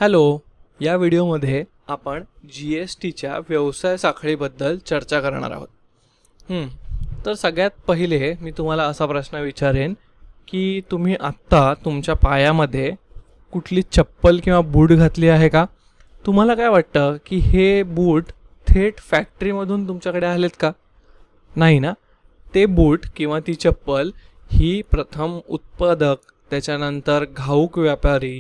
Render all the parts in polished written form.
Hello. या व्हिडिओमध्ये आपण जी एस टीच्या व्यवसाय साखळीबद्दल चर्चा करणार आहोत. तर सगळ्यात पहिले मी तुम्हाला असा प्रश्न विचारेन की तुम्ही आत्ता तुमच्या पायामध्ये कुठली चप्पल किंवा बूट घातली आहे का? तुम्हाला काय वाटतं की हे बूट थेट फॅक्टरीमधून तुमच्याकडे आलेत का? नाही ना. ते बूट किंवा ती चप्पल ही प्रथम उत्पादक, त्याच्यानंतर घाऊक व्यापारी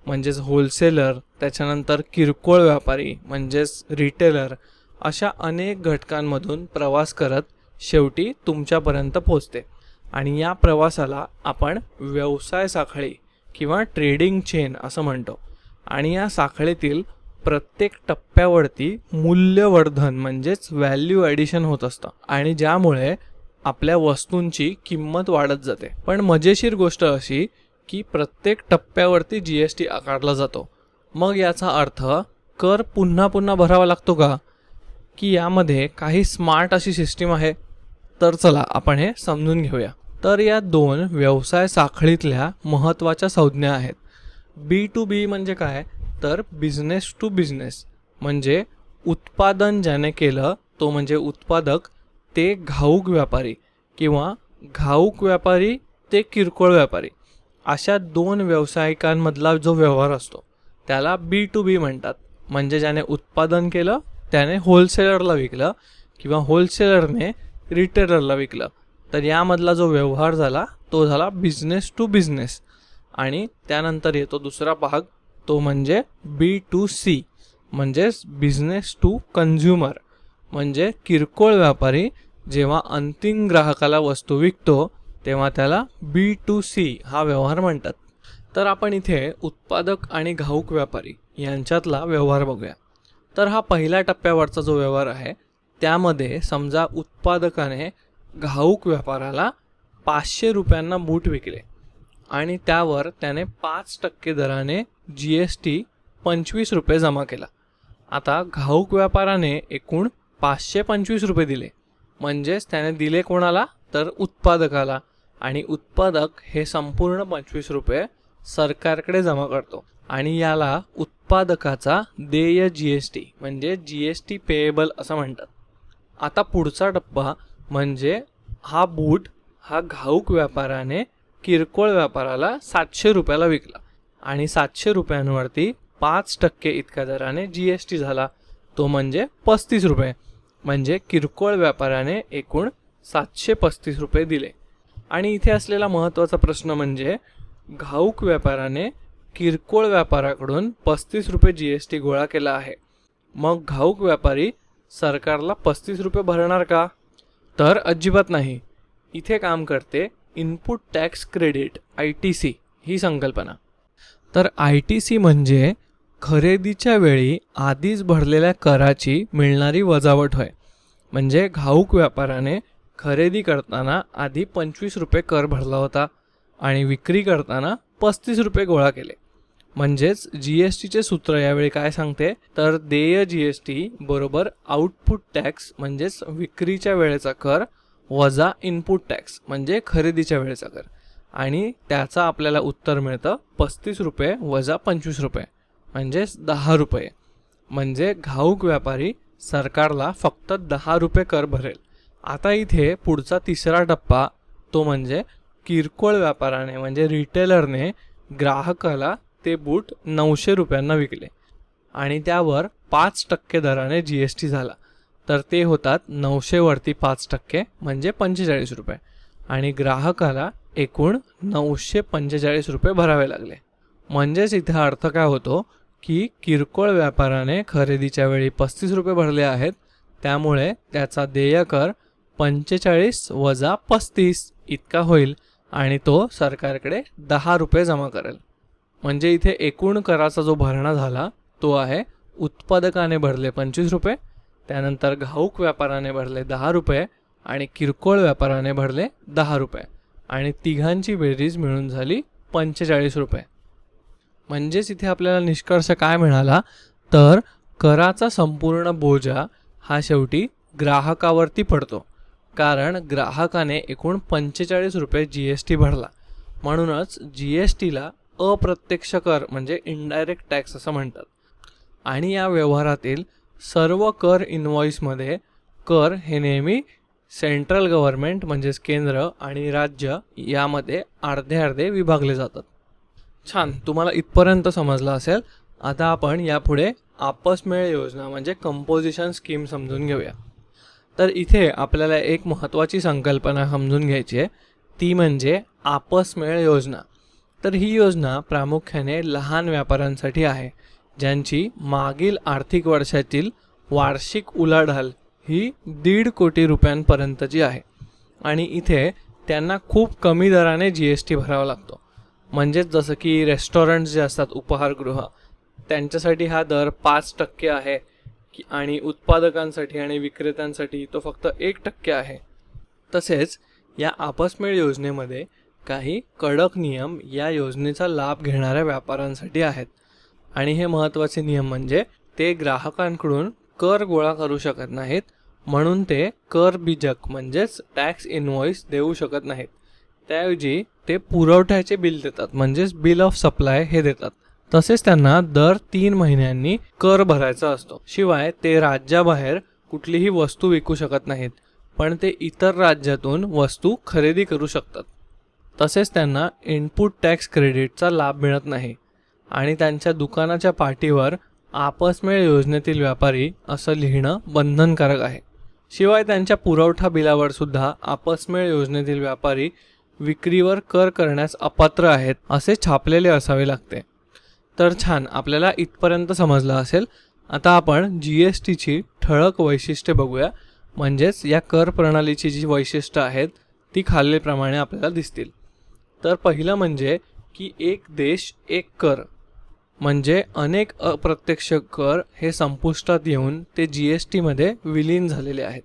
म्हणजेच होलसेलर, त्याच्यानंतर किरकोळ व्यापारी म्हणजेच रिटेलर, अशा अनेक घटकांमधून प्रवास करत शेवटी तुमच्यापर्यंत पोहोचते. आणि या प्रवासाला आपण व्यवसाय साखळी किंवा ट्रेडिंग चेन असं म्हणतो. आणि या साखळीतील प्रत्येक टप्प्यावरती मूल्यवर्धन म्हणजेच व्हॅल्यू ॲडिशन होत असतं आणि ज्यामुळे आपल्या वस्तूंची किंमत वाढत जाते. पण मजेशीर गोष्ट अशी की प्रत्येक टप्प्यावरती जी एस टी आकारला जातो. मग याचा अर्थ कर पुन्हा पुन्हा भरावा लागतो का? की यामध्ये काही स्मार्ट अशी सिस्टीम आहे? तर चला आपण हे समजून घेऊया. तर या दोन व्यवसाय साखळीतल्या महत्त्वाच्या संज्ञा आहेत. B2B म्हणजे काय? तर बिझनेस टू बिझनेस, म्हणजे उत्पादन ज्याने केलं तो म्हणजे उत्पादक ते घाऊक व्यापारी किंवा घाऊक व्यापारी ते किरकोळ व्यापारी, अशा दोन व्यावसायिकांमधला जो व्यवहार असतो त्याला B2B म्हणतात. म्हणजे ज्याने उत्पादन केलं त्याने होलसेलरला विकलं किंवा होलसेलरने रिटेलरला विकलं, तर यामधला जो व्यवहार झाला तो झाला बिझनेस टू बिझनेस. आणि त्यानंतर येतो दुसरा भाग, तो म्हणजे B2C म्हणजेच बिझनेस टू कन्झ्युमर, म्हणजे किरकोळ व्यापारी जेव्हा अंतिम ग्राहकाला वस्तू विकतो तेव्हा त्याला B2C हा व्यवहार म्हणतात. तर आपण इथे उत्पादक आणि घाऊक व्यापारी यांच्यातला व्यवहार बघूया. तर हा पहिल्या टप्प्यावरचा जो व्यवहार आहे त्यामध्ये समजा उत्पादकाने घाऊक व्यापाराला 500 रुपयांना बूट विकले आणि त्यावर त्याने 5% दराने GST 25 रुपये जमा केला. आता घाऊक व्यापाराने एकूण 525 रुपये दिले, म्हणजेच त्याने दिले कोणाला? तर उत्पादकाला. आणि उत्पादक हे संपूर्ण 25 रुपये सरकारकडे जमा करतो आणि याला उत्पादकाचा देय GST म्हणजे GST पेएबल असं म्हणतात. आता पुढचा टप्पा म्हणजे हा बूट हा घाऊक व्यापाराने किरकोळ व्यापाराला 700 रुपयाला विकला आणि 700 रुपयांवरती 5% इतक्या दराने GST झाला, तो म्हणजे 35 रुपये. म्हणजे किरकोळ व्यापाराने एकूण 735 रुपये दिले. आणि इथे असलेला महत्त्वाचा प्रश्न म्हणजे घाऊक व्यापाराने किरकोळ व्यापाराकडून 35 रुपये GST गोळा केला आहे. मग घाऊक व्यापारी सरकारला 35 रुपये भरणार का? तर अजिबात नाही. इथे काम करते इनपुट टॅक्स क्रेडिट ITC ही संकल्पना. तर ITC म्हणजे खरेदीच्या वेळी आधीच भरलेल्या कराची मिळणारी वजावट होय. म्हणजे घाऊक व्यापाराने खरेदी करताना आधी 25 रुपये कर भरला होता आणि विक्री करताना 35 रुपये गोळा केले. म्हणजेच GSTचे सूत्र यावेळी काय सांगते? तर देय GST बरोबर आउटपुट टॅक्स म्हणजेच विक्रीच्या वेळेचा कर वजा इनपुट टॅक्स म्हणजे खरेदीच्या वेळेचा कर, आणि त्याचा आपल्याला उत्तर मिळतं 35 रुपये वजा 25 रुपये म्हणजेच 10 रुपये. म्हणजे घाऊक व्यापारी सरकारला फक्त 10 रुपये कर भरेल. आता इथे पुढचा तिसरा टप्पा, तो म्हणजे किरकोळ व्यापाराने म्हणजे रिटेलरने ग्राहकाला ते बूट 900 रुपयांना विकले आणि त्यावर 5% दराने GST झाला, तर ते होतात 900 वरती 5% म्हणजे 45 रुपये आणि ग्राहकाला एकूण 945 रुपये भरावे लागले. म्हणजेच इथे अर्थ काय होतो की किरकोळ व्यापाराने खरेदीच्या वेळी 35 रुपये भरले आहेत, त्यामुळे त्याचा देय कर 45 वजा 35 इतका होईल आणि तो सरकारकडे 10 रुपये जमा करेल. म्हणजे इथे एकूण कराचा जो भरणा झाला तो आहे उत्पादकाने भरले 25 रुपये, त्यानंतर घाऊक व्यापाराने भरले 10 रुपये आणि किरकोळ व्यापाराने भरले 10 रुपये आणि तिघांची बेरीज मिळून झाली 45 रुपये. म्हणजेच इथे आपल्याला निष्कर्ष काय मिळाला? तर कराचा संपूर्ण बोजा हा शेवटी ग्राहकावरती पडतो, कारण ग्राहकाने एकूण 45 रुपये GST भरला. म्हणूनच GSTला अप्रत्यक्ष कर म्हणजे इनडायरेक्ट टॅक्स असं म्हणतात. आणि या व्यवहारातील सर्व कर इनव्हॉइसमध्ये कर हे नेहमी सेंट्रल गव्हर्नमेंट म्हणजेच केंद्र आणि राज्य यामध्ये अर्धे अर्धे विभागले जातात. छान, तुम्हाला इथपर्यंत समजलं असेल. आता आपण यापुढे आपसमेळ योजना म्हणजे कंपोजिशन स्कीम समजून घेऊया. तर इथे आपल्याला एक महत्त्वाची संकल्पना समजून घ्यायची आहे, ती म्हणजे आपसमेळ योजना. तर ही योजना प्रामुख्याने लहान व्यापाऱ्यांसाठी आहे, ज्यांची मागील आर्थिक वर्षातील वार्षिक उलाढाल ही 1.5 कोटी रुपयांपर्यंतची आहे. आणि इथे त्यांना खूप कमी दराने GST भरावा लागतो. म्हणजेच जसं की रेस्टॉरंट्स जे असतात, उपहारगृह, त्यांच्यासाठी हा दर 5% आहे आणि उत्पादकांसाठी आणि विक्रेत्यांसाठी तो फक्त 1% आहे. तसेच या आपसमेळ योजनेमध्ये काही कडक नियम या योजनेचा लाभ घेणाऱ्या व्यापाऱ्यांसाठी आहेत. आणि हे महत्त्वाचे नियम म्हणजे ते ग्राहकांकडून कर गोळा करू शकत नाहीत, म्हणून ते कर बीजक म्हणजेच टॅक्स इनव्हॉइस देऊ शकत नाहीत. त्याऐवजी ते पुरवठ्याचे बिल देतात, म्हणजेच बिल ऑफ सप्लाय हे देतात. तसेच त्यांना दर 3 महिन्यांनी कर भरायचा असतो. शिवाय ते राज्याबाहेर कुठलीही वस्तू विकू शकत नाहीत, पण ते इतर राज्यातून वस्तू खरेदी करू शकतात. तसेच त्यांना इनपुट टॅक्स क्रेडिटचा लाभ मिळत नाही आणि त्यांच्या दुकानाच्या पाटीवर आपसमेळ योजनेतील व्यापारी असं लिहिणं बंधनकारक आहे. शिवाय त्यांच्या पुरवठा बिलावर सुद्धा आपसमेळ योजनेतील व्यापारी विक्रीवर कर करण्यास अपात्र आहेत असे छापलेले असावे लागते. तर छान, आपल्याला इथपर्यंत समजलं असेल. आता आपण GSTची ठळक वैशिष्ट्ये बघूया. म्हणजेच या कर प्रणालीची जी वैशिष्ट्ये आहेत ती खालीलप्रमाणे आपल्याला दिसतील. तर पहिलं म्हणजे की एक देश एक कर, म्हणजे अनेक अप्रत्यक्ष कर हे संपुष्टात येऊन ते GSTमध्ये विलीन झालेले आहेत.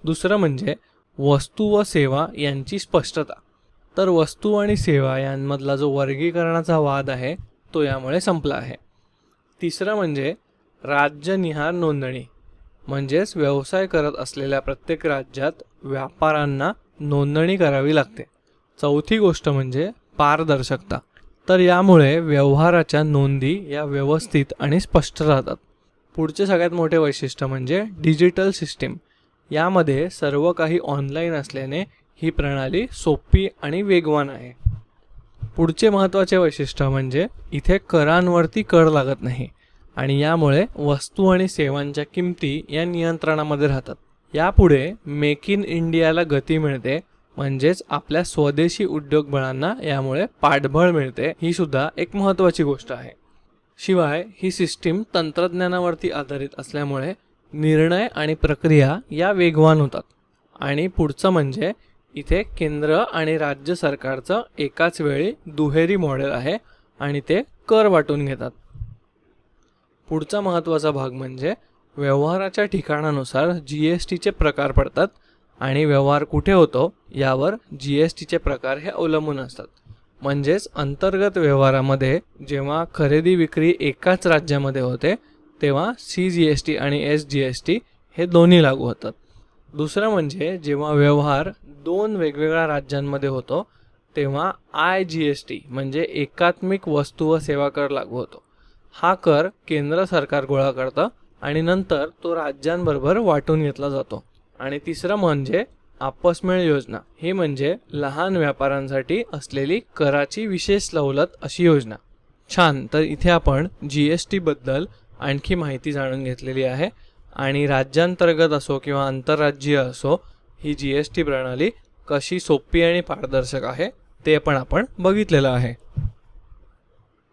दुसरं म्हणजे वस्तू व सेवा यांची स्पष्टता. तर वस्तू आणि सेवा यांमधला जो वर्गीकरणाचा वाद आहे तो यामुळे संपला आहे. तिसरं म्हणजे राज्यनिहाय नोंदणी, म्हणजेच व्यवसाय करत असलेल्या प्रत्येक राज्यात व्यापाऱ्यांना नोंदणी करावी लागते. चौथी गोष्ट म्हणजे पारदर्शकता. तर यामुळे व्यवहाराच्या नोंदी या व्यवस्थित आणि स्पष्ट राहतात. पुढचे सगळ्यात मोठे वैशिष्ट्य म्हणजे डिजिटल सिस्टीम. यामध्ये सर्व काही ऑनलाईन असल्याने ही प्रणाली सोपी आणि वेगवान आहे. पुढचे महत्त्वाचे वैशिष्ट्य म्हणजे इथे करांवरती कर लागत नाही आणि यामुळे वस्तू आणि सेवांच्या किमती या नियंत्रणामध्ये राहतात. यापुढे मेक इन इंडियाला गती मिळते, म्हणजेच आपल्या स्वदेशी उद्योग बळांना यामुळे पाठबळ मिळते. ही सुद्धा एक महत्त्वाची गोष्ट आहे. शिवाय ही सिस्टीम तंत्रज्ञानावरती आधारित असल्यामुळे निर्णय आणि प्रक्रिया या वेगवान होतात. आणि पुढचं म्हणजे इथे केंद्र आणि राज्य सरकारचं एकाच वेळी दुहेरी मॉडेल आहे आणि ते कर वाटून घेतात. पुढचा महत्त्वाचा भाग म्हणजे व्यवहाराच्या ठिकाणानुसार GSTचे प्रकार पडतात आणि व्यवहार कुठे होतो यावर GSTचे प्रकार हे अवलंबून असतात. म्हणजेच अंतर्गत व्यवहारामध्ये जेव्हा खरेदी विक्री एकाच राज्यामध्ये होते तेव्हा CGST आणि SGST हे दोन्ही लागू होतात. दुसरं म्हणजे जेव्हा व्यवहार 2 वेगवेगळ्या राज्यांमध्ये होतो तेव्हा IGST म्हणजे एकात्मिक वस्तू व सेवा कर लागू होतो. हा कर केंद्र सरकार गोळा करतं आणि नंतर तो राज्यांबरोबर वाटून घेतला जातो. आणि तिसरं म्हणजे आपसमेळ योजना. ही म्हणजे लहान व्यापाऱ्यांसाठी असलेली कराची विशेष सवलत अशी योजना. छान, तर इथे आपण GST बद्दल आणखी माहिती जाणून घेतलेली आहे आणि राज्यांतर्गत असो किंवा आंतरराज्यीय असो ही GST प्रणाली कशी सोपी आणि पारदर्शक आहे ते पण आपण बघितलेलं आहे.